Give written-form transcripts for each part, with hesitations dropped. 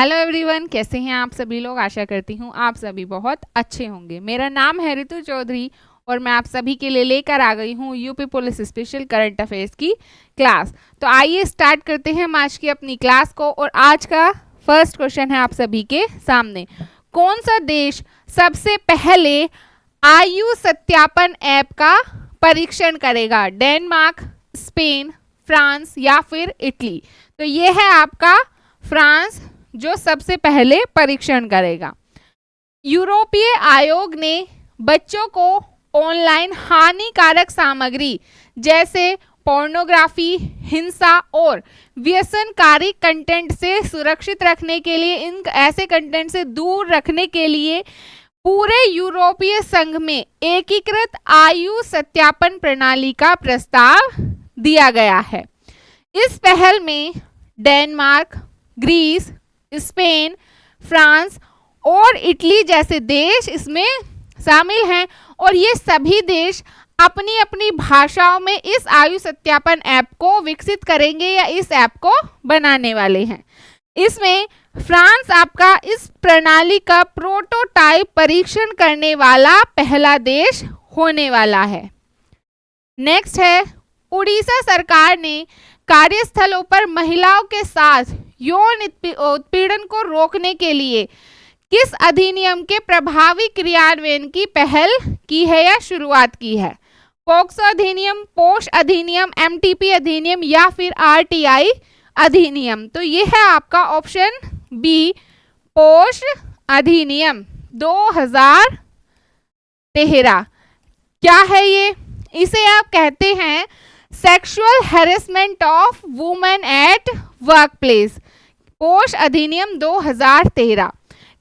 Hello everyone, कैसे हैं आप सभी लोग। आशा करती हूँ आप सभी बहुत अच्छे होंगे। मेरा नाम है ऋतु चौधरी और मैं आप सभी के लिए लेकर आ गई हूँ UP police special current affairs की क्लास। तो आइए स्टार्ट करते हैं हम आज की अपनी क्लास को। और आज का फर्स्ट क्वेश्चन है आप सभी के सामने, कौन सा देश सबसे पहले आयु सत्यापन ऐप का परीक्षण करेगा? डेनमार्क, स्पेन, फ्रांस या फिर इटली? तो ये है आपका फ्रांस जो सबसे पहले परीक्षण करेगा। यूरोपीय आयोग ने बच्चों को ऑनलाइन हानिकारक सामग्री जैसे पोर्नोग्राफी, हिंसा और व्यसनकारी कंटेंट से सुरक्षित रखने के लिए, इन ऐसे कंटेंट से दूर रखने के लिए पूरे यूरोपीय संघ में एकीकृत आयु सत्यापन प्रणाली का प्रस्ताव दिया गया है। इस पहल में डेनमार्क, ग्रीस, स्पेन, फ्रांस और इटली जैसे देश इसमें शामिल हैं और ये सभी देश अपनी अपनी भाषाओं में इस आयु सत्यापन ऐप को विकसित करेंगे या इस ऐप को बनाने वाले हैं। इसमें फ्रांस आपका इस प्रणाली का प्रोटोटाइप परीक्षण करने वाला पहला देश होने वाला है। नेक्स्ट है, उड़ीसा सरकार ने कार्यस्थलों पर महिलाओं के साथ यौन उत्पीड़न को रोकने के लिए किस अधिनियम के प्रभावी क्रियान्वयन की पहल की है या शुरुआत की है? पॉक्सो अधिनियम, पोश अधिनियम, एमटीपी अधिनियम या फिर आरटीआई अधिनियम? तो ये है आपका ऑप्शन बी, पोश अधिनियम 2013। क्या है ये? इसे आप कहते हैं sexual harassment of women at work place. पोश अधिनियम 2013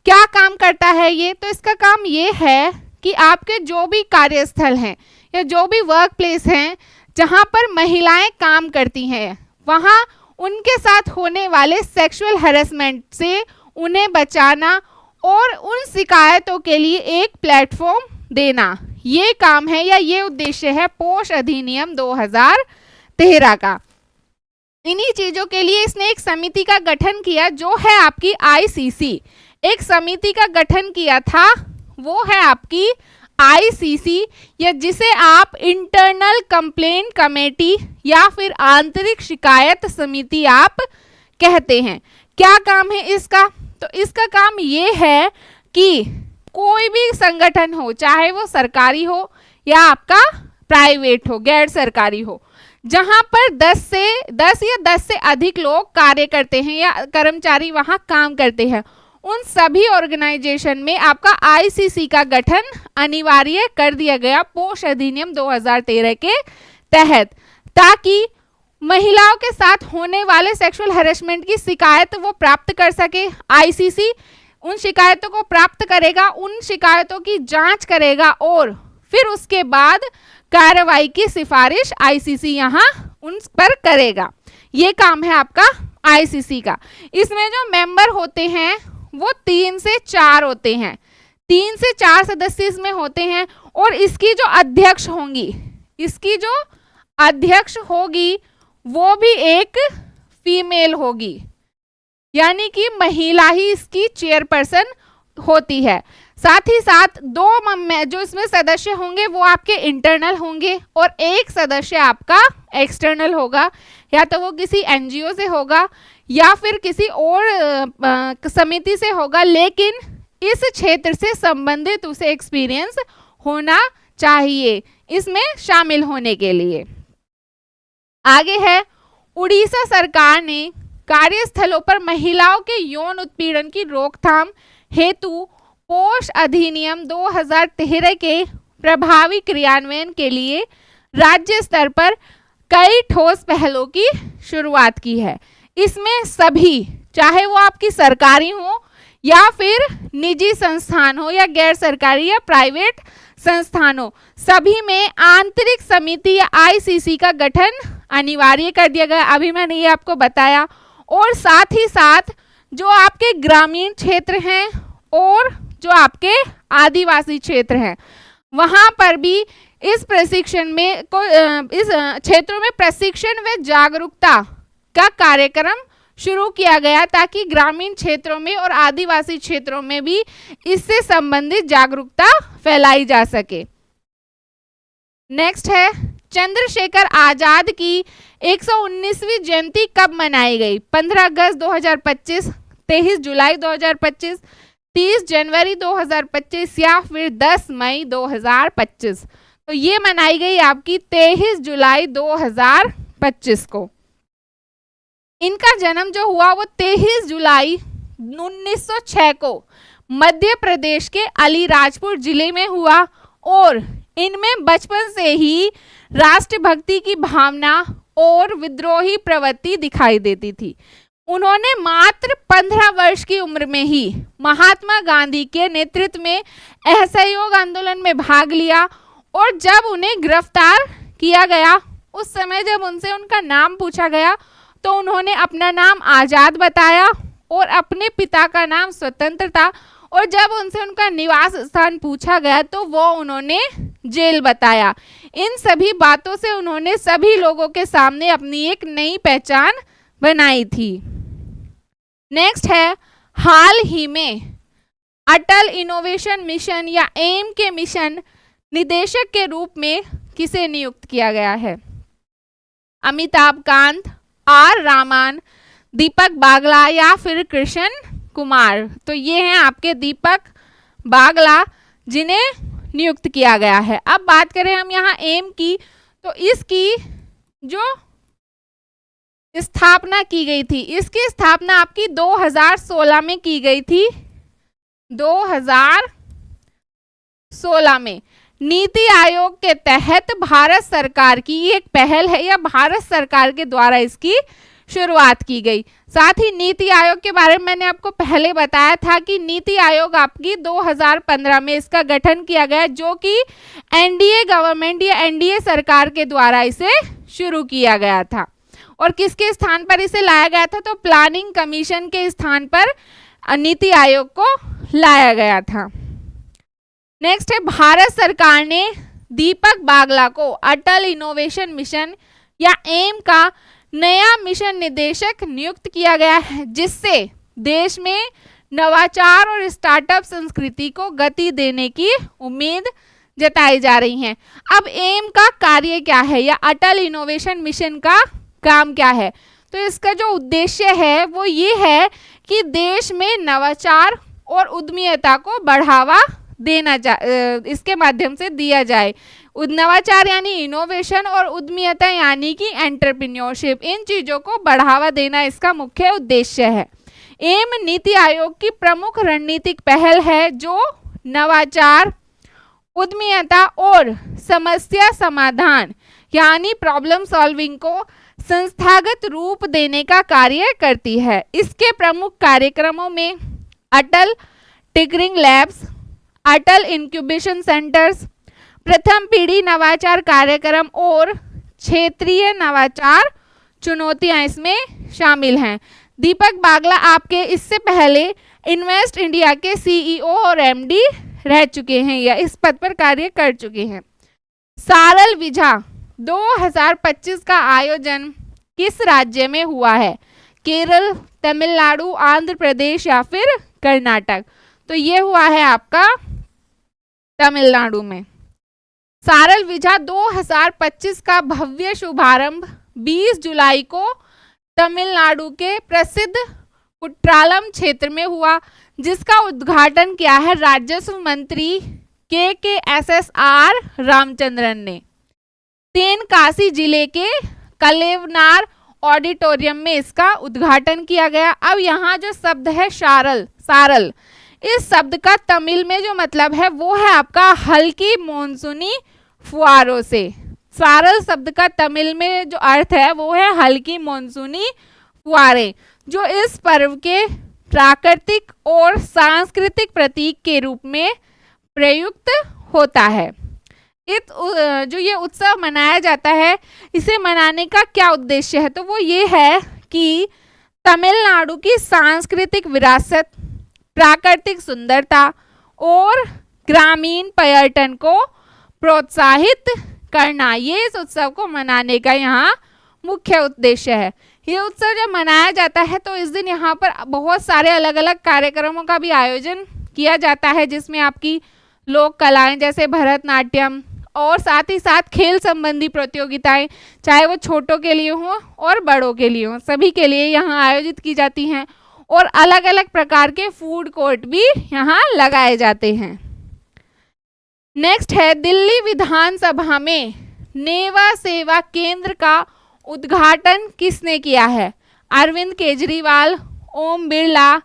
क्या काम करता है ये? तो इसका काम ये है कि आपके जो भी कार्यस्थल हैं या जो भी वर्क प्लेस हैं जहां पर महिलाएं काम करती हैं, वहां उनके साथ होने वाले सेक्सुअल हैरेसमेंट से उन्हें बचाना और उन शिकायतों के लिए एक प्लेटफॉर्म देना, ये काम है या ये उद्देश्य है पोश अधिनियम 2013 का। इन्हीं चीजों के लिए इसने एक समिति का गठन किया जो है आपकी आईसीसी। एक समिति का गठन किया था, वो है आपकी आईसीसी, या जिसे आप इंटरनल कंप्लेंट कमेटी या फिर आंतरिक शिकायत समिति आप कहते हैं। क्या काम है इसका? तो इसका काम ये है कि कोई भी संगठन हो, चाहे वो सरकारी हो या आपका प्राइवेट हो, गैर सरकारी हो, जहां पर 10 या 10 से अधिक लोग कार्य करते हैं या कर्मचारी वहां काम करते हैं, उन सभी ऑर्गेनाइजेशन में आपका आईसीसी का गठन अनिवार्य कर दिया गया पोश अधिनियम 2013 के तहत, ताकि महिलाओं के साथ होने वाले सेक्सुअल हैरेसमेंट की शिकायत वो प्राप्त कर सके। आईसीसी उन शिकायतों को प्राप्त करेगा, उन शिकायतों की जांच करेगा और फिर उसके बाद कार्रवाई की सिफारिश आईसीसी यहाँ उन पर करेगा। ये काम है आपका आईसीसी का। इसमें जो मेंबर होते हैं वो 3 से 4 होते हैं, 3 से 4 सदस्य इसमें होते हैं और इसकी जो अध्यक्ष होगी वो भी एक फीमेल होगी, यानी कि महिला ही इसकी चेयरपर्सन होती है। साथ ही साथ 2 जो इसमें सदस्य होंगे वो आपके इंटरनल होंगे और एक सदस्य आपका एक्सटर्नल होगा, या तो वो किसी एनजीओ से होगा या फिर किसी और समिति से होगा, लेकिन इस क्षेत्र से संबंधित उसे एक्सपीरियंस होना चाहिए इसमें शामिल होने के लिए। आगे है, उड़ीसा सरकार ने कार्यस्थलों पर महिलाओं के यौन उत्पीड़न की रोकथाम हेतु पोश अधिनियम 2013 के प्रभावी क्रियान्वयन के लिए राज्य स्तर पर कई ठोस पहलों की शुरुआत की है। इसमें सभी, चाहे वो आपकी सरकारी हो या फिर निजी संस्थान हो या गैर सरकारी या प्राइवेट संस्थान हो, सभी में आंतरिक समिति या आईसीसी का गठन अनिवार्य कर दिया गया। अभी मैंने ये आपको बताया। और साथ ही साथ जो आपके ग्रामीण क्षेत्र हैं और जो आपके आदिवासी क्षेत्र हैं, वहां पर भी इस प्रशिक्षण में इस क्षेत्रों में प्रशिक्षण व जागरूकता का कार्यक्रम शुरू किया गया ताकि ग्रामीण क्षेत्रों में और आदिवासी क्षेत्रों में भी इससे संबंधित जागरूकता फैलाई जा सके। नेक्स्ट है, चंद्रशेखर आजाद की 119वीं जयंती कब मनाई गई? 15 अगस्त 2025, 23 जुलाई 2025, 30 जनवरी 2025 या फिर 10 मई 2025। तो ये मनाई गई आपकी 23 जुलाई 2025 को। इनका जन्म जो हुआ वो 23 जुलाई 1906 को मध्य प्रदेश के अलीराजपुर जिले में हुआ और इनमें बचपन से ही राष्ट्रभक्ति की भावना और विद्रोही प्रवृत्ति दिखाई देती थी। उन्होंने मात्र 15 वर्ष की उम्र में ही महात्मा गांधी के नेतृत्व में असहयोग आंदोलन में भाग लिया और जब उन्हें गिरफ्तार किया गया उस समय जब उनसे उनका नाम पूछा गया तो उन्होंने अपना नाम आजाद बताया और अपने पिता का नाम स्वतंत्रता, और जब उनसे उनका निवास स्थान पूछा गया तो वो उन्होंने जेल बताया। इन सभी बातों से उन्होंने सभी लोगों के सामने अपनी एक नई पहचान बनाई थी। नेक्स्ट है, हाल ही में अटल इनोवेशन मिशन या एम के मिशन निदेशक के रूप में किसे नियुक्त किया गया है? अमिताभ कांत, आर रामन, दीपक बागला या फिर कृष्ण कुमार? तो ये हैं आपके दीपक बागला जिन्हें नियुक्त किया गया है। अब बात करें हम यहाँ एम की, तो इसकी जो स्थापना की गई थी, इसकी स्थापना आपकी 2016 में की गई थी। 2016 में नीति आयोग के तहत भारत सरकार की एक पहल है या भारत सरकार के द्वारा इसकी शुरुआत की गई। साथ ही नीति आयोग के बारे में मैंने आपको पहले बताया था कि नीति आयोग आपकी 2015 में इसका गठन किया गया, जो कि एनडीए गवर्नमेंट या एनडीए सरकार के द्वारा इसे शुरू किया गया था। और किसके स्थान पर इसे लाया गया था? तो प्लानिंग कमीशन के स्थान पर नीति आयोग को लाया गया था। नेक्स्ट है, भारत सरकार ने दीपक बागला को अटल इनोवेशन मिशन या एम का नया मिशन निदेशक नियुक्त किया गया है, जिससे देश में नवाचार और स्टार्टअप संस्कृति को गति देने की उम्मीद जताई जा रही है। अब एम का कार्य क्या है या अटल इनोवेशन मिशन का काम क्या है? तो इसका जो उद्देश्य है वो ये है कि देश में नवाचार और उद्यमिता को बढ़ावा देना इसके माध्यम से दिया जाए। नवाचार यानी इनोवेशन और उद्यमिता यानी कि एंटरप्रेन्योरशिप, इन चीज़ों को बढ़ावा देना इसका मुख्य उद्देश्य है। एम नीति आयोग की प्रमुख रणनीतिक पहल है जो नवाचार, उद्यमिता और समस्या समाधान यानी प्रॉब्लम सॉल्विंग को संस्थागत रूप देने का कार्य करती है। इसके प्रमुख कार्यक्रमों में अटल टिंकरिंग लैब्स, अटल इंक्यूबेशन सेंटर्स, प्रथम पीढ़ी नवाचार कार्यक्रम और क्षेत्रीय नवाचार चुनौतियां इसमें शामिल हैं। दीपक बागला आपके इससे पहले इन्वेस्ट इंडिया के सीईओ और एमडी रह चुके हैं या इस पद पर कार्य कर चुके हैं। सारल विजा 2025 का आयोजन किस राज्य में हुआ है? केरल, तमिलनाडु, आंध्र प्रदेश या फिर कर्नाटक? तो ये हुआ है आपका तमिलनाडु में। सारल विजा 2025 का भव्य शुभारंभ 20 जुलाई को तमिलनाडु के प्रसिद्ध कुट्रालम क्षेत्र में हुआ, जिसका उद्घाटन किया है राजस्व मंत्री KKSSR रामचंद्रन ने। तेनकासी जिले के कलेवनार ऑडिटोरियम में इसका उद्घाटन किया गया। अब यहाँ जो शब्द है सारल, इस शब्द का तमिल में जो मतलब है वो है आपका हल्की मॉनसूनी फुहारों से। सारल शब्द का तमिल में जो अर्थ है वो है हल्की मॉनसूनी फुहारें, जो इस पर्व के प्राकृतिक और सांस्कृतिक प्रतीक के रूप में प्रयुक्त होता है। जो ये उत्सव मनाया जाता है, इसे मनाने का क्या उद्देश्य है? तो वो ये है कि तमिलनाडु की सांस्कृतिक विरासत, प्राकृतिक सुंदरता और ग्रामीण पर्यटन को प्रोत्साहित करना, ये इस उत्सव को मनाने का यहाँ मुख्य उद्देश्य है। ये उत्सव जब मनाया जाता है तो इस दिन यहाँ पर बहुत सारे अलग अलग कार्यक्रमों का भी आयोजन किया जाता है, जिसमें आपकी लोक कलाएं जैसे भरतनाट्यम और साथ ही साथ खेल संबंधी प्रतियोगिताएं, चाहे वो छोटों के लिए हो और बड़ों के लिए हो, सभी के लिए यहाँ आयोजित की जाती हैं। और अलग अलग प्रकार के फूड कोर्ट भी यहाँ लगाए जाते हैं। नेक्स्ट है, दिल्ली विधानसभा में नेवा सेवा केंद्र का उद्घाटन किसने किया है? अरविंद केजरीवाल, ओम बिरला,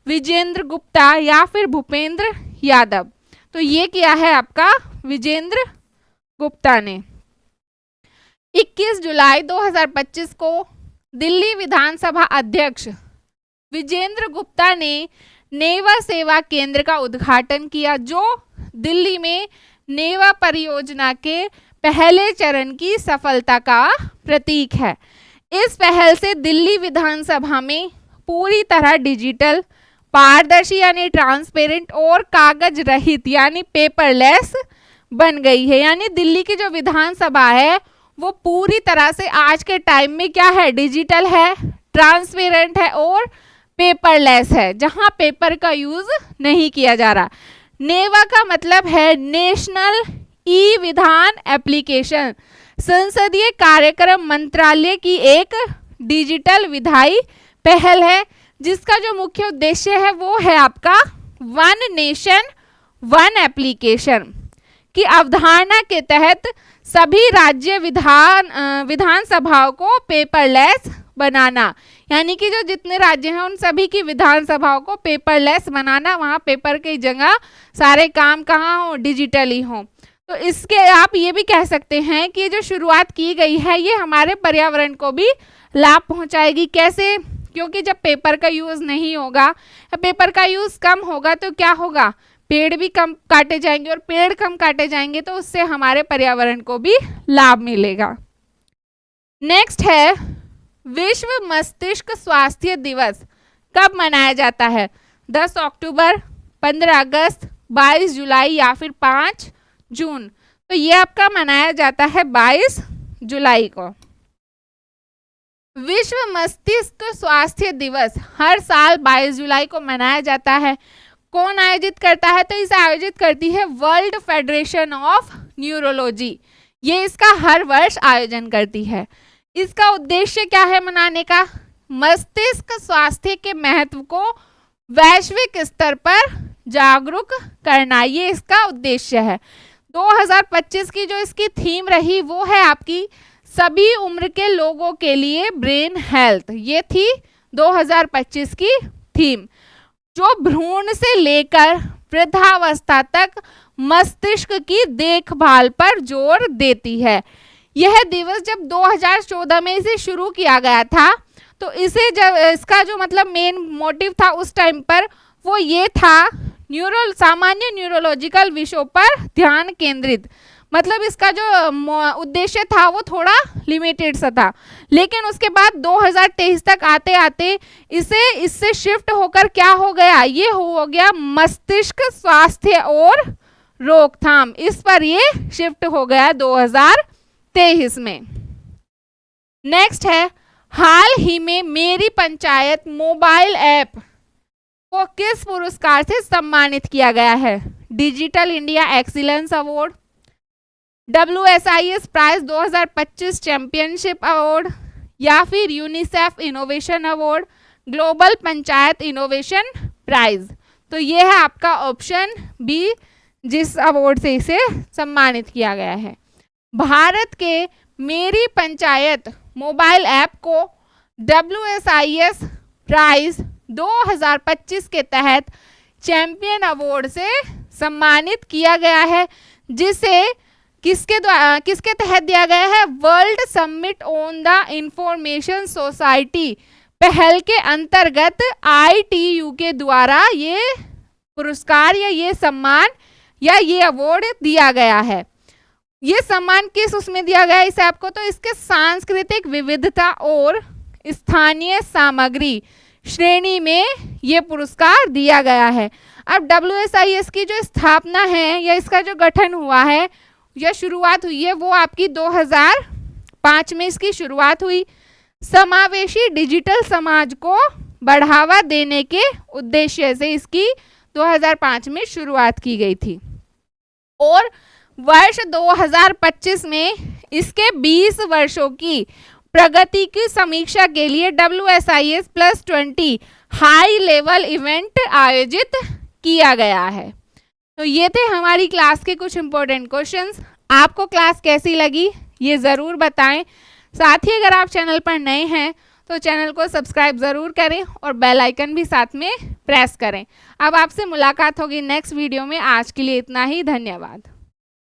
विजेंद्र गुप्ता या फिर भूपेंद्र यादव? तो ये किया है आपका विजेंद्र गुप्ता ने। 21 जुलाई 2025 को दिल्ली विधानसभा अध्यक्ष विजेंद्र गुप्ता ने नेवा सेवा केंद्र का उद्घाटन किया, जो दिल्ली में नेवा परियोजना के पहले चरण की सफलता का प्रतीक है। इस पहल से दिल्ली विधानसभा में पूरी तरह डिजिटल, पारदर्शी यानी ट्रांसपेरेंट और कागज रहित यानी पेपरलेस बन गई है। यानी दिल्ली की जो विधानसभा है वो पूरी तरह से आज के टाइम में क्या है? डिजिटल है, ट्रांसपेरेंट है और पेपरलेस है, जहां पेपर का यूज नहीं किया जा रहा। नेवा का मतलब है नेशनल ई विधान एप्लीकेशन, संसदीय कार्यक्रम मंत्रालय की एक डिजिटल विधायी पहल है, जिसका जो मुख्य उद्देश्य है वो है आपका वन नेशन वन एप्लीकेशन की अवधारणा के तहत सभी राज्य विधानसभाओं को पेपरलेस बनाना। यानी कि जो जितने राज्य हैं उन सभी की विधानसभाओं को पेपरलेस बनाना, वहाँ पेपर की जगह सारे काम कहाँ हो? डिजिटली हो। तो इसके आप ये भी कह सकते हैं कि जो शुरुआत की गई है ये हमारे पर्यावरण को भी लाभ पहुँचाएगी। कैसे? क्योंकि जब पेपर का यूज़ नहीं होगा, पेपर का यूज़ कम होगा तो क्या होगा? पेड़ भी कम काटे जाएंगे, और पेड़ कम काटे जाएंगे तो उससे हमारे पर्यावरण को भी लाभ मिलेगा। नेक्स्ट है, विश्व मस्तिष्क स्वास्थ्य दिवस कब मनाया जाता है? 10 अक्टूबर, 15 अगस्त, 22 जुलाई या फिर 5 जून? तो ये आपका मनाया जाता है 22 जुलाई को। विश्व मस्तिष्क स्वास्थ्य दिवस हर साल 22 जुलाई को मनाया जाता है। कौन आयोजित करता है? तो इसे आयोजित करती है वर्ल्ड फेडरेशन ऑफ न्यूरोलॉजी। ये इसका हर वर्ष आयोजन करती है। इसका उद्देश्य क्या है मनाने का? मस्तिष्क स्वास्थ्य के महत्व को वैश्विक स्तर पर जागरूक करना, ये इसका उद्देश्य है। 2025 की जो इसकी थीम रही वो है आपकी सभी उम्र के लोगों के लिए ब्रेन हेल्थ। ये थी 2025 की थीम, जो भ्रूण से लेकर वृद्धावस्था तक मस्तिष्क की देखभाल पर जोर देती है। यह दिवस जब 2014 में इसे शुरू किया गया था, तो इसे जब इसका जो मतलब मेन मोटिव था उस टाइम पर वो ये था, सामान्य न्यूरोलॉजिकल विषयों पर ध्यान केंद्रित। मतलब इसका जो उद्देश्य था वो थोड़ा लिमिटेड सा था, लेकिन उसके बाद 2023 तक आते आते इससे शिफ्ट होकर क्या हो गया? ये हो गया मस्तिष्क स्वास्थ्य और रोकथाम। इस पर ये शिफ्ट हो गया 2023 में। नेक्स्ट है, हाल ही में मेरी पंचायत मोबाइल ऐप को किस पुरस्कार से सम्मानित किया गया है? Digital India excellence award, WSIS prize 2025 championship award, या फिर UNICEF innovation award, global panchayat innovation prize? तो ये है आपका ऑप्शन बी, जिस अवार्ड से इसे सम्मानित किया गया है। भारत के मेरी पंचायत मोबाइल ऐप को WSIS प्राइज 2025 के तहत चैंपियन अवार्ड से सम्मानित किया गया है, जिसे किसके तहत दिया गया है? World summit on the information society पहल के अंतर्गत ITU के द्वारा ये पुरस्कार या ये सम्मान या ये अवार्ड दिया गया है। ये सम्मान किस उसमें दिया गया है इस ऐप को? तो इसके सांस्कृतिक विविधता और स्थानीय सामग्री श्रेणी में ये पुरस्कार दिया गया है। अब WSIS की जो स्थापना है या इसका जो गठन हुआ है या शुरुआत हुई है वो आपकी 2005 में इसकी शुरुआत हुई। समावेशी डिजिटल समाज को बढ़ावा देने के उद्देश्य से इसकी 2005 में शुरुआत की गई थी और वर्ष 2025 में इसके 20 वर्षों की प्रगति की समीक्षा के लिए WSIS +20 हाई लेवल इवेंट आयोजित किया गया है। तो ये थे हमारी क्लास के कुछ इंपॉर्टेंट क्वेश्चंस। आपको क्लास कैसी लगी ये ज़रूर बताएं। साथ ही अगर आप चैनल पर नए हैं तो चैनल को सब्सक्राइब ज़रूर करें और बेल आइकन भी साथ में प्रेस करें। अब आपसे मुलाकात होगी नेक्स्ट वीडियो में। आज के लिए इतना ही, धन्यवाद।